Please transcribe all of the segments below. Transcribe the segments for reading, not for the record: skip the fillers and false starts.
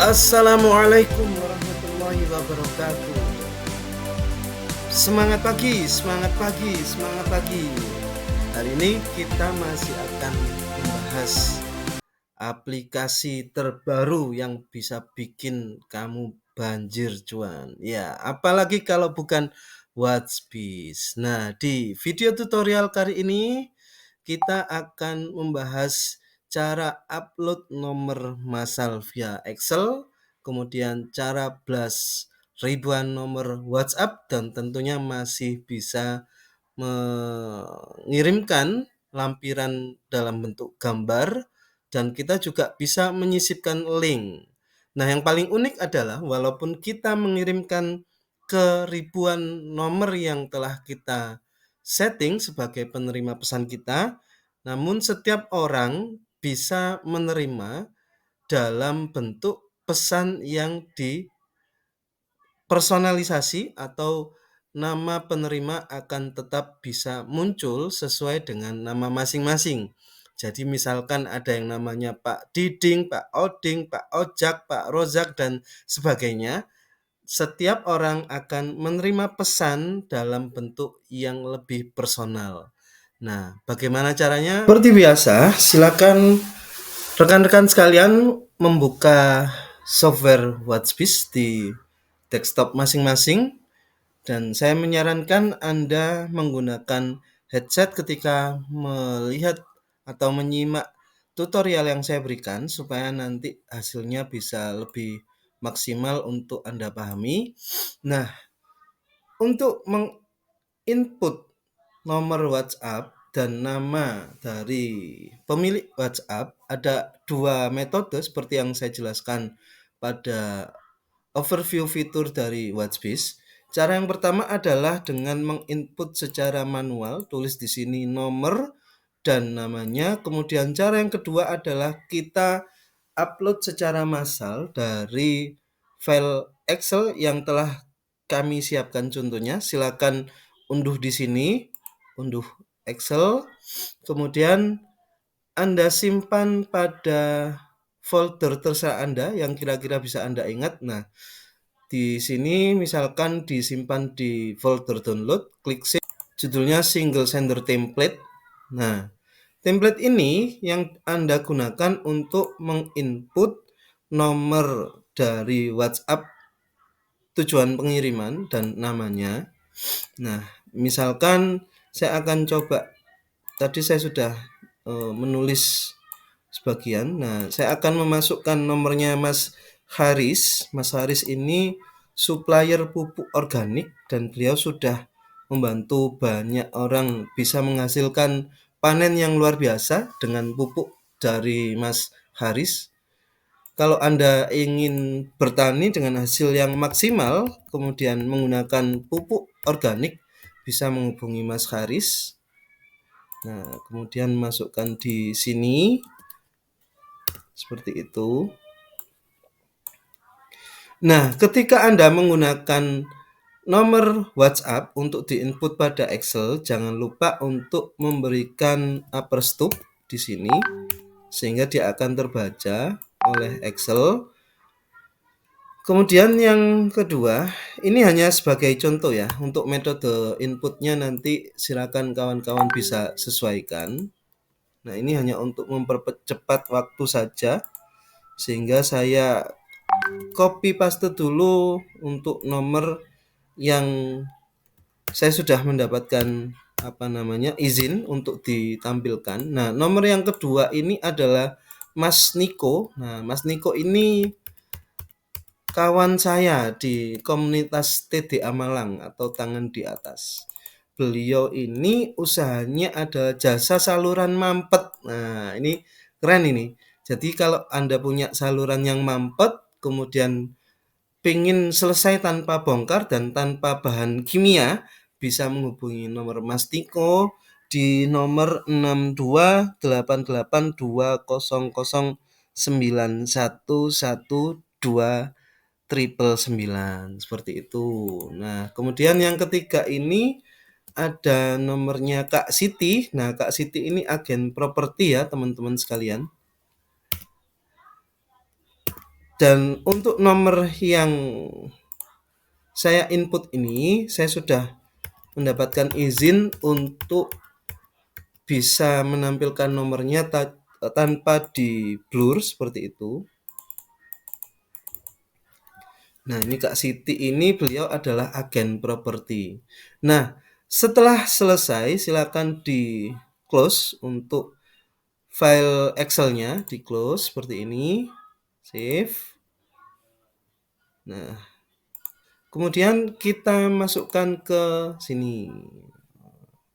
Assalamualaikum warahmatullahi wabarakatuh. Semangat pagi, semangat pagi, semangat pagi. Hari ini kita masih akan membahas aplikasi terbaru yang bisa bikin kamu banjir cuan. Ya, apalagi kalau bukan WhatsApp. Nah, di video tutorial kali ini kita akan membahas cara upload nomor massal via Excel, kemudian cara blast ribuan nomor WhatsApp, dan tentunya masih bisa mengirimkan lampiran dalam bentuk gambar, dan kita juga bisa menyisipkan link. Nah, yang paling unik adalah walaupun kita mengirimkan ke ribuan nomor yang telah kita setting sebagai penerima pesan kita, namun setiap orang bisa menerima dalam bentuk pesan yang dipersonalisasi, atau nama penerima akan tetap bisa muncul sesuai dengan nama masing-masing. Jadi misalkan ada yang namanya Pak Diding, Pak Oding, Pak Ojak, Pak Rozak, dan sebagainya. Setiap orang akan menerima pesan dalam bentuk yang lebih personal. Nah, bagaimana caranya? Seperti biasa, silakan rekan-rekan sekalian membuka software WhatsApp di desktop masing-masing, dan saya menyarankan Anda menggunakan headset ketika melihat atau menyimak tutorial yang saya berikan supaya nanti hasilnya bisa lebih maksimal untuk Anda pahami. Nah, untuk menginput nomor WhatsApp dan nama dari pemilik WhatsApp ada dua metode seperti yang saya jelaskan pada overview fitur dari WhatsApp. Cara yang pertama adalah dengan menginput secara manual, tulis di sini nomor dan namanya. Kemudian cara yang kedua adalah kita upload secara massal dari file Excel yang telah kami siapkan contohnya. Silakan unduh di sini, unduh Excel. Kemudian Anda simpan pada folder terserah Anda yang kira-kira bisa Anda ingat. Nah, di sini misalkan disimpan di folder download, klik save, judulnya single sender template. Nah, template ini yang Anda gunakan untuk menginput nomor dari WhatsApp tujuan pengiriman dan namanya. Nah, misalkan saya akan coba, tadi saya sudah menulis sebagian. Nah, saya akan memasukkan nomornya Mas Haris. Mas Haris ini supplier pupuk organik dan beliau sudah membantu banyak orang bisa menghasilkan panen yang luar biasa dengan pupuk dari Mas Haris. Kalau Anda ingin bertani dengan hasil yang maksimal, kemudian menggunakan pupuk organik, bisa menghubungi Mas Haris. Nah, kemudian masukkan di sini seperti itu. Nah, ketika Anda menggunakan nomor WhatsApp untuk diinput pada Excel, jangan lupa untuk memberikan upper stop di sini sehingga dia akan terbaca oleh Excel. Kemudian yang kedua, ini hanya sebagai contoh ya, untuk metode inputnya nanti silakan kawan-kawan bisa sesuaikan. Nah, ini hanya untuk mempercepat waktu saja, sehingga saya copy paste dulu untuk nomor yang saya sudah mendapatkan izin untuk ditampilkan. Nah, nomor yang kedua ini adalah Mas Niko. Nah, Mas Niko ini kawan saya di komunitas TDA Malang atau Tangan di Atas. Beliau ini usahanya ada jasa saluran mampet. Nah, ini keren ini. Jadi kalau Anda punya saluran yang mampet, kemudian pingin selesai tanpa bongkar dan tanpa bahan kimia, bisa menghubungi nomor Mas Niko di nomor 628820091129 seperti itu. Nah, kemudian yang ketiga ini ada nomornya Kak Siti. Nah, Kak Siti ini agen properti ya, teman-teman sekalian. Dan untuk nomor yang saya input ini, saya sudah mendapatkan izin untuk bisa menampilkan nomornya tanpa di blur seperti itu. Nah, ini Kak Siti ini beliau adalah agen properti. Nah, setelah selesai silakan di close untuk file Excel-nya, di close seperti ini. Save. Nah, kemudian kita masukkan ke sini.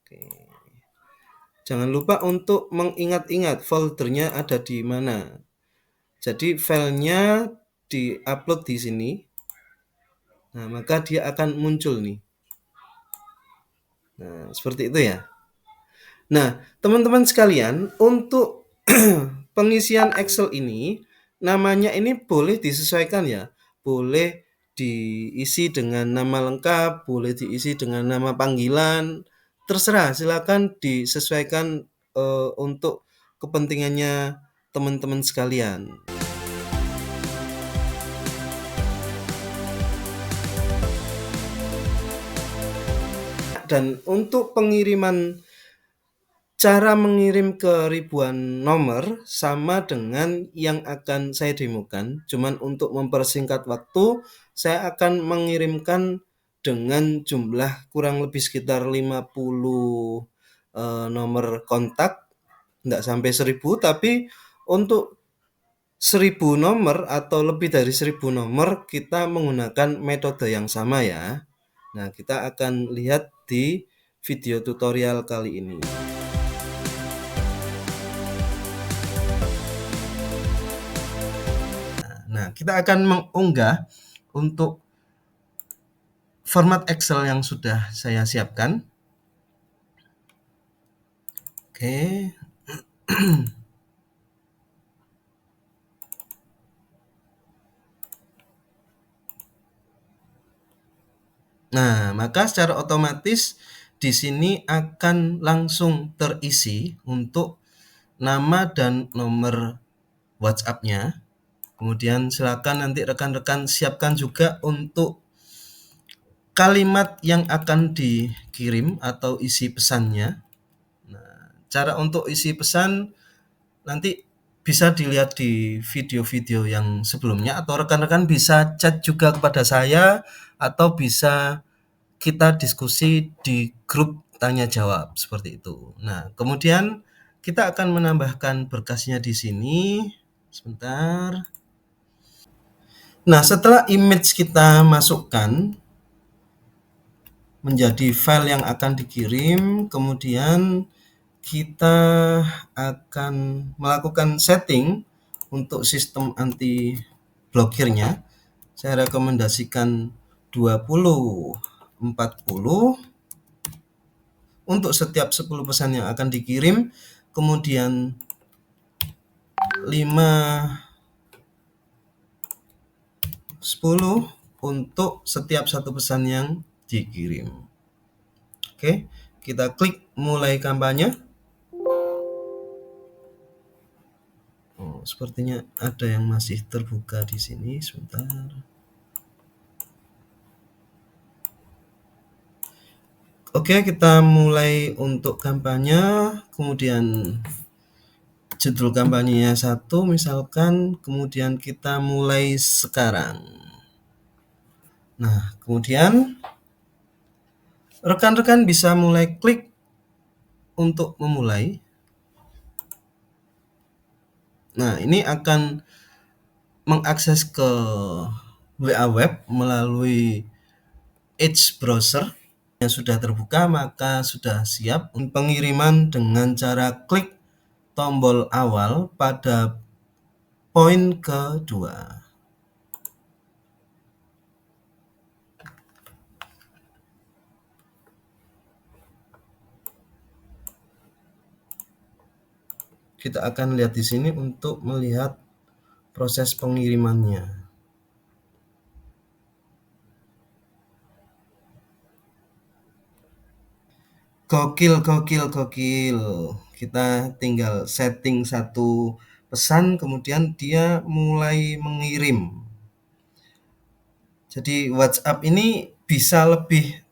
Oke. Jangan lupa untuk mengingat-ingat foldernya ada di mana. Jadi filenya di-upload di sini. Nah, maka dia akan muncul nih. Nah, seperti itu ya. Nah, teman-teman sekalian, untuk pengisian Excel ini, namanya ini boleh disesuaikan ya. Boleh diisi dengan nama lengkap, boleh diisi dengan nama panggilan. Terserah, silakan disesuaikan untuk kepentingannya teman-teman sekalian. Dan untuk pengiriman, cara mengirim ke ribuan nomor sama dengan yang akan saya demokan. Cuman untuk mempersingkat waktu, saya akan mengirimkan dengan jumlah kurang lebih sekitar 50 nomor kontak, enggak sampai 1000, tapi untuk 1000 nomor atau lebih dari 1000 nomor kita menggunakan metode yang sama ya. Nah, kita akan lihat di video tutorial kali ini. Nah, kita akan mengunggah untuk format Excel yang sudah saya siapkan. Oke. Nah, maka secara otomatis di sini akan langsung terisi untuk nama dan nomor WhatsApp-nya. Kemudian silakan nanti rekan-rekan siapkan juga untuk kalimat yang akan dikirim atau isi pesannya. Nah, cara untuk isi pesan nanti bisa dilihat di video-video yang sebelumnya, atau rekan-rekan bisa chat juga kepada saya, atau bisa kita diskusi di grup tanya jawab seperti itu. Nah, kemudian kita akan menambahkan berkasnya di sini. Sebentar. Nah, setelah image kita masukkan menjadi file yang akan dikirim, kemudian kita akan melakukan setting untuk sistem anti blokirnya. Saya rekomendasikan 20 40 untuk setiap 10 pesan yang akan dikirim, kemudian 5 10 untuk setiap satu pesan yang dikirim. Oke, kita klik mulai kampanye. Oh, sepertinya ada yang masih terbuka di sini. Sebentar. Oke, kita mulai untuk kampanye. Kemudian judul kampanyenya 1 misalkan. Kemudian kita mulai sekarang. Nah, kemudian rekan-rekan bisa mulai klik untuk memulai. Nah, ini akan mengakses ke WA Web melalui Edge Browser. Yang sudah terbuka maka sudah siap pengiriman dengan cara klik tombol awal pada poin kedua. Kita akan lihat di sini untuk melihat proses pengirimannya. Gokil. Kita tinggal setting satu pesan, kemudian dia mulai mengirim. Jadi WhatsApp ini bisa lebih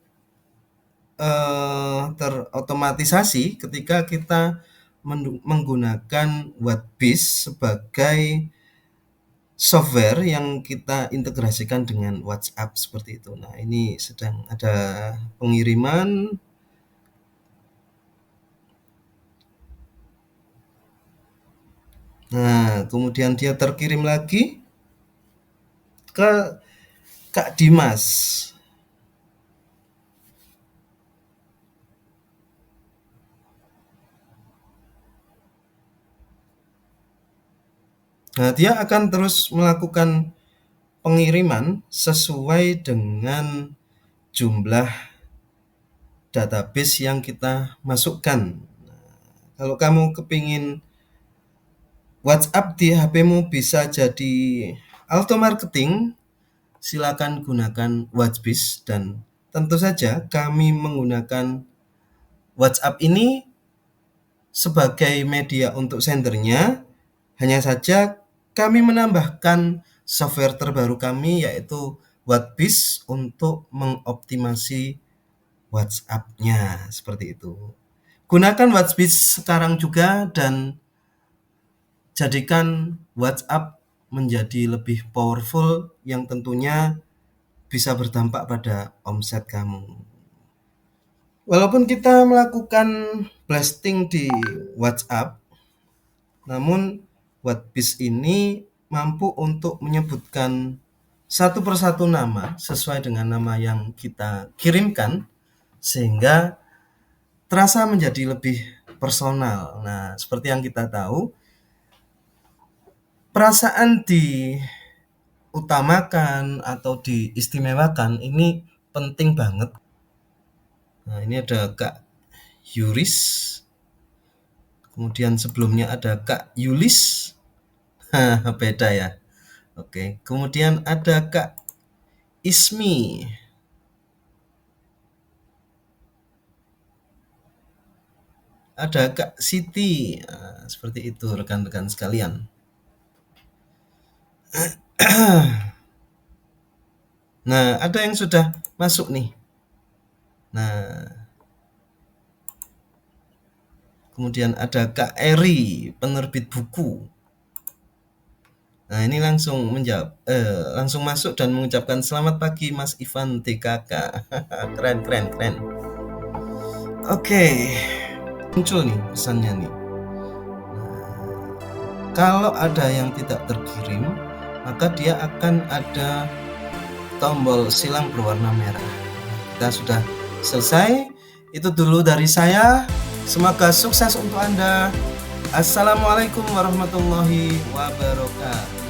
terotomatisasi ketika kita menggunakan Whatbiz sebagai software yang kita integrasikan dengan WhatsApp seperti itu. Nah, ini sedang ada pengiriman. Nah, kemudian dia terkirim lagi ke Kak Dimas. Nah, dia akan terus melakukan pengiriman sesuai dengan jumlah database yang kita masukkan. Kalau kamu kepingin WhatsApp di HP-mu bisa jadi auto marketing, silakan gunakan Whatbiz, dan tentu saja kami menggunakan WhatsApp ini sebagai media untuk sendernya. Hanya saja kami menambahkan software terbaru kami yaitu Whatbiz untuk mengoptimasi WhatsApp-nya seperti itu. Gunakan Whatbiz sekarang juga dan jadikan WhatsApp menjadi lebih powerful yang tentunya bisa berdampak pada omset kamu. Walaupun kita melakukan blasting di WhatsApp, namun Whatbiz ini mampu untuk menyebutkan satu persatu nama sesuai dengan nama yang kita kirimkan sehingga terasa menjadi lebih personal. Nah, seperti yang kita tahu, perasaan diutamakan atau diistimewakan ini penting banget. Nah, ini ada Kak Yuris. Kemudian sebelumnya ada Kak Yulis. Beda ya. Oke. Kemudian ada Kak Ismi. Ada Kak Siti. Nah, seperti itu rekan-rekan sekalian. Nah, ada yang sudah masuk nih. Nah, kemudian ada Kak Eri, penerbit buku. Nah, ini langsung menjawab, langsung masuk dan mengucapkan selamat pagi Mas Ivan TKK. Keren. Oke, muncul nih pesannya nih. Kalau ada yang tidak terkirim, maka dia akan ada tombol silang berwarna merah. Kita sudah selesai. Itu dulu dari saya. Semoga sukses untuk Anda. Assalamualaikum warahmatullahi wabarakatuh.